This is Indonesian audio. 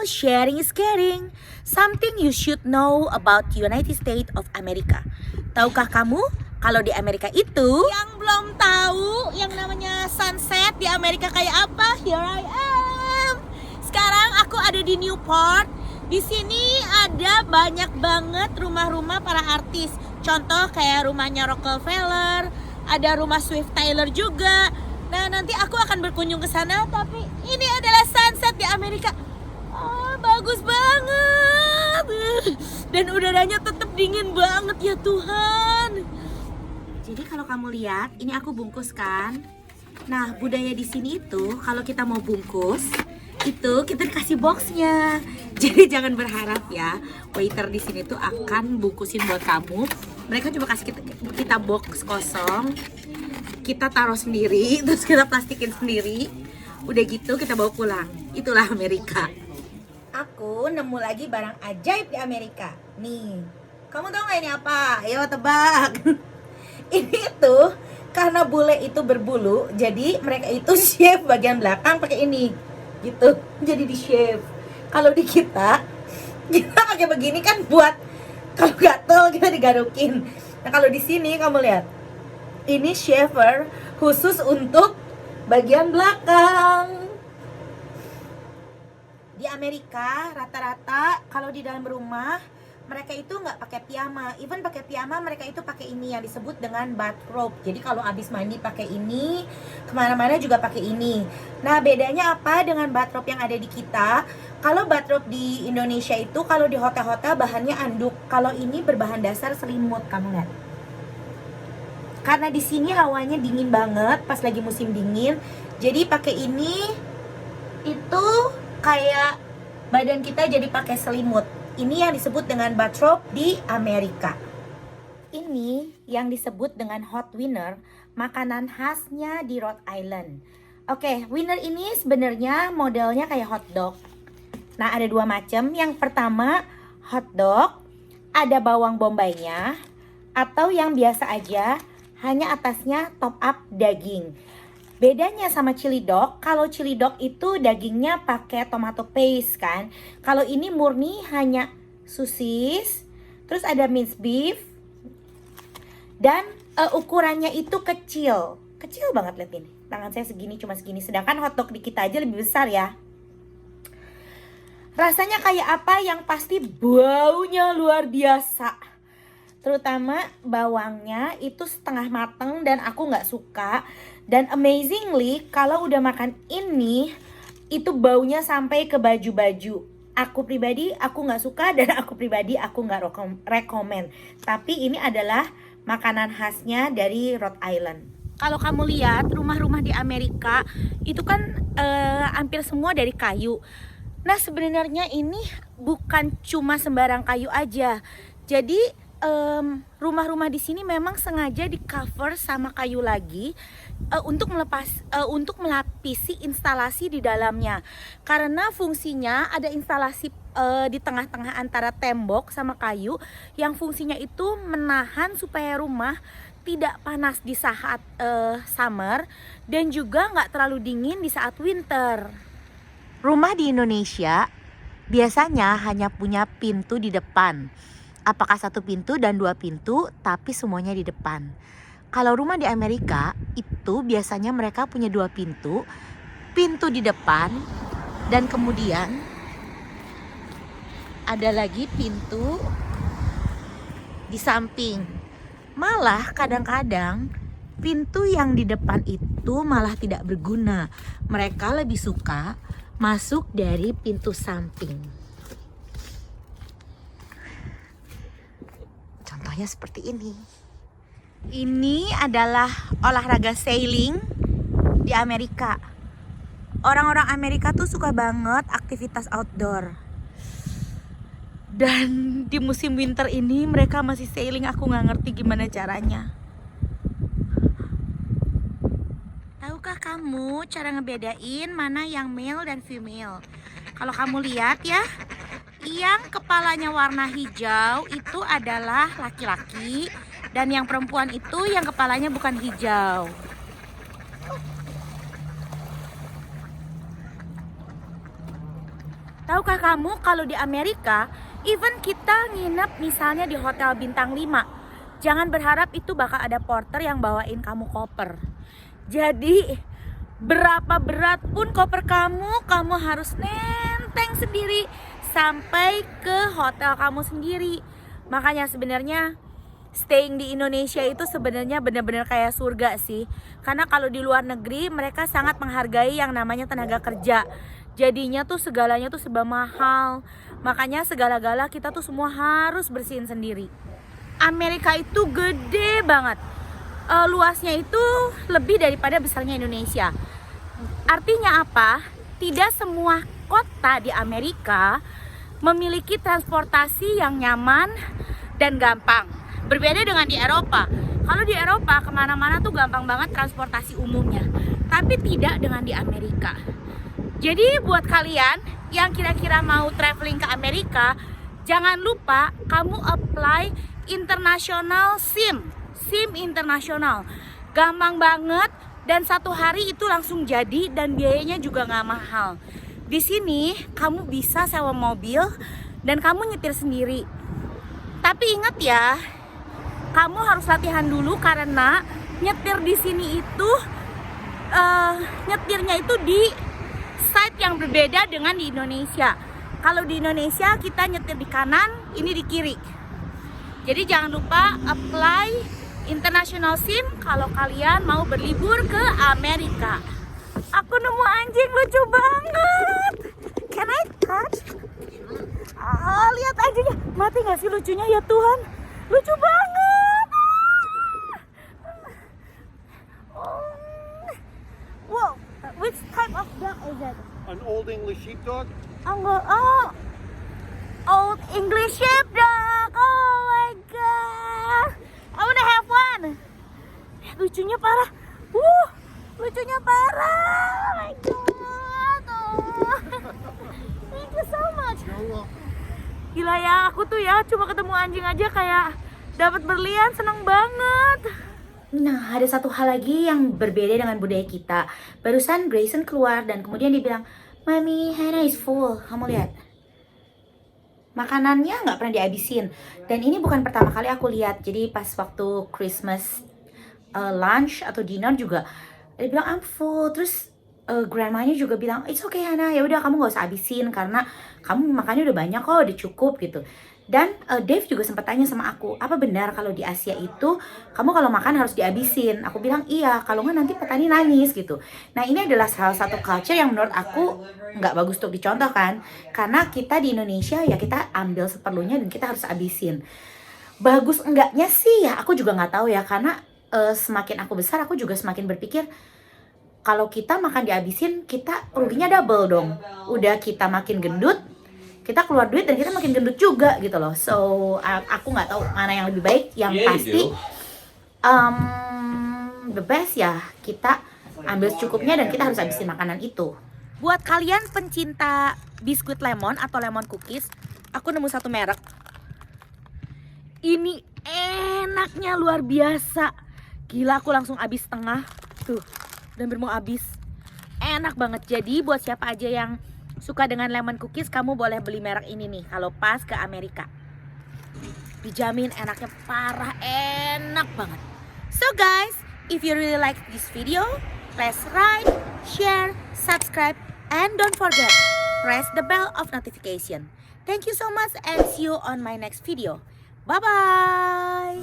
sharing is caring. Something you should know about United States of America. Tahukah kamu kalau di Amerika itu? Yang belum tahu yang namanya sunset di Amerika kayak apa? Here I am. Sekarang aku ada di Newport. Di sini ada banyak banget rumah-rumah para artis. Contoh kayak rumahnya Rockefeller, ada rumah Swift Tyler juga. Nah, nanti aku akan berkunjung ke sana, tapi ini adalah sunset di Amerika. Oh, bagus banget. Dan udaranya tetap dingin banget ya Tuhan. Jadi kalau kamu lihat, ini aku bungkus kan. Nah, budaya di sini itu kalau kita mau bungkus, itu kita dikasih boxnya. Jadi jangan berharap ya waiter di sini tuh akan bungkusin buat kamu. Mereka cuma kasih kita box kosong. Kita taruh sendiri, terus kita plastikin sendiri. Udah gitu kita bawa pulang. Itulah Amerika. Aku nemu lagi barang ajaib di Amerika. Nih, kamu tahu nggak ini apa? Ayo tebak. Ini tuh karena bule itu berbulu, jadi mereka itu shave bagian belakang pakai ini, gitu. Jadi di shave. Kalau di kita pakai begini kan buat kalau gatel kita digarukin. Nah kalau di sini kamu lihat. Ini shaver khusus untuk bagian belakang. Di Amerika rata-rata kalau di dalam rumah mereka itu nggak pakai piyama. Even pakai piyama mereka itu pakai ini yang disebut dengan bathrobe. Jadi kalau habis mandi pakai ini, kemana-mana juga pakai ini. Nah bedanya apa dengan bathrobe yang ada di kita? Kalau bathrobe di Indonesia itu kalau di hotel-hotel bahannya anduk. Kalau ini berbahan dasar selimut, kamu lihat. Karena di sini hawanya dingin banget pas lagi musim dingin, jadi pakai ini itu kayak badan kita jadi pakai selimut. Ini yang disebut dengan bathrobe di Amerika. Ini yang disebut dengan hot wiener, makanan khasnya di Rhode Island. Oke, wiener ini sebenarnya modelnya kayak hot dog. Nah, ada dua macam. Yang pertama hot dog, ada bawang bombaynya, atau yang biasa aja hanya atasnya top up daging. Bedanya sama chili dog, kalau chili dog itu dagingnya pakai tomato paste kan. Kalau ini murni hanya sosis, terus ada minced beef, dan ukurannya itu kecil. Kecil banget, lihat ini. Tangan saya segini, cuma segini. Sedangkan hotdog di kita aja lebih besar ya. Rasanya kayak apa? Yang pasti baunya luar biasa. Terutama bawangnya itu setengah mateng dan aku nggak suka. Dan amazingly kalau udah makan ini itu baunya sampai ke baju-baju. Aku pribadi aku nggak suka dan aku pribadi aku nggak rekomen. Tapi ini adalah makanan khasnya dari Rhode Island. Kalau kamu lihat rumah-rumah di Amerika itu kan hampir semua dari kayu. Nah sebenarnya ini bukan cuma sembarang kayu aja. Jadi rumah-rumah di sini memang sengaja di cover sama kayu lagi untuk melapisi instalasi di dalamnya. Karena fungsinya ada instalasi di tengah-tengah antara tembok sama kayu yang fungsinya itu menahan supaya rumah tidak panas di saat summer dan juga nggak terlalu dingin di saat winter. Rumah di Indonesia biasanya hanya punya pintu di depan. Apakah satu pintu dan dua pintu, tapi semuanya di depan. Kalau rumah di Amerika, itu biasanya mereka punya dua pintu. Pintu di depan, dan kemudian ada lagi pintu di samping. Malah kadang-kadang pintu yang di depan itu malah tidak berguna. Mereka lebih suka masuk dari pintu samping. Contohnya seperti ini. Ini adalah olahraga sailing di Amerika. Orang-orang Amerika tuh suka banget aktivitas outdoor. Dan di musim winter ini mereka masih sailing, aku nggak ngerti gimana caranya. Tahukah kamu cara ngebedain mana yang male dan female? Kalau kamu lihat ya, yang kepalanya warna hijau itu adalah laki-laki, dan yang perempuan itu yang kepalanya bukan hijau. Tahukah kamu kalau di Amerika, even kita nginep misalnya di hotel bintang 5, jangan berharap itu bakal ada porter yang bawain kamu koper. Jadi berapa berat pun koper kamu, kamu harus nenteng sendiri sampai ke hotel kamu sendiri. Makanya sebenarnya staying di Indonesia itu sebenarnya benar-benar kayak surga sih. Karena kalau di luar negeri mereka sangat menghargai yang namanya tenaga kerja. Jadinya tuh segalanya tuh serba mahal. Makanya segala-gala kita tuh semua harus bersihin sendiri. Amerika itu gede banget. Luasnya itu lebih daripada besarnya Indonesia. Artinya apa? Tidak semua kota di Amerika memiliki transportasi yang nyaman dan gampang. Berbeda dengan di Eropa. Kalau di Eropa kemana-mana tuh gampang banget transportasi umumnya. Tapi tidak dengan di Amerika. Jadi buat kalian yang kira-kira mau traveling ke Amerika, jangan lupa kamu apply international SIM internasional. Gampang banget dan 1 hari itu langsung jadi dan biayanya juga nggak mahal. Di sini kamu bisa sewa mobil dan kamu nyetir sendiri. Tapi ingat ya, kamu harus latihan dulu karena nyetir di sini itu nyetirnya itu di side yang berbeda dengan di Indonesia. Kalau di Indonesia kita nyetir di kanan, ini di kiri. Jadi jangan lupa apply international SIM kalau kalian mau berlibur ke Amerika. Aku nemu anjing lucu banget. Can I touch? Lihat anjingnya. Mati gak sih lucunya ya Tuhan? Lucu banget. Wow, which type of dog is it? An Old English Sheepdog. Old English Sheepdog. Oh my god. I wanna have one. Lucunya parah. Lucunya parah. Oh my god. Oh. Thank you so much. Gila ya, aku tuh ya cuma ketemu anjing aja kayak dapat berlian, seneng banget. Nah, ada satu hal lagi yang berbeda dengan budaya kita. Barusan Grayson keluar dan kemudian dia bilang, "Mami, Hannah is full." Kamu lihat. Makanannya nggak pernah dihabisin. Dan ini bukan pertama kali aku lihat. Jadi pas waktu Christmas lunch atau dinner juga dia bilang I'm full. Terus grandmanya juga bilang it's okay Hannah, ya udah kamu nggak usah habisin karena kamu makannya udah banyak kok, udah cukup gitu. Dan Dave juga sempat tanya sama aku, apa benar kalau di Asia itu kamu kalau makan harus dihabisin? Aku bilang iya, kalau nggak nanti petani nangis gitu. Nah ini adalah salah satu culture yang menurut aku nggak bagus untuk dicontoh kan. Karena kita di Indonesia ya kita ambil seperlunya dan kita harus habisin. Bagus enggaknya sih ya aku juga nggak tahu ya. Karena semakin aku besar aku juga semakin berpikir kalau kita makan dihabisin kita ruginya double dong. Udah kita makin gendut, kita keluar duit dan kita makin gendut juga gitu loh. So aku nggak tahu mana yang lebih baik. Yang pasti the best ya kita ambil secukupnya dan kita harus habisin makanan itu. Buat kalian pencinta biskuit lemon atau lemon cookies, aku nemu satu merek. Ini enaknya luar biasa. Gila, aku langsung habis setengah tuh dan mau habis. Enak banget. Jadi buat siapa aja yang suka dengan lemon cookies, kamu boleh beli merek ini nih kalau pas ke Amerika. Dijamin enaknya parah, enak banget. So guys, if you really like this video, press like, share, subscribe, and don't forget, press the bell of notification. Thank you so much and see you on my next video. Bye-bye!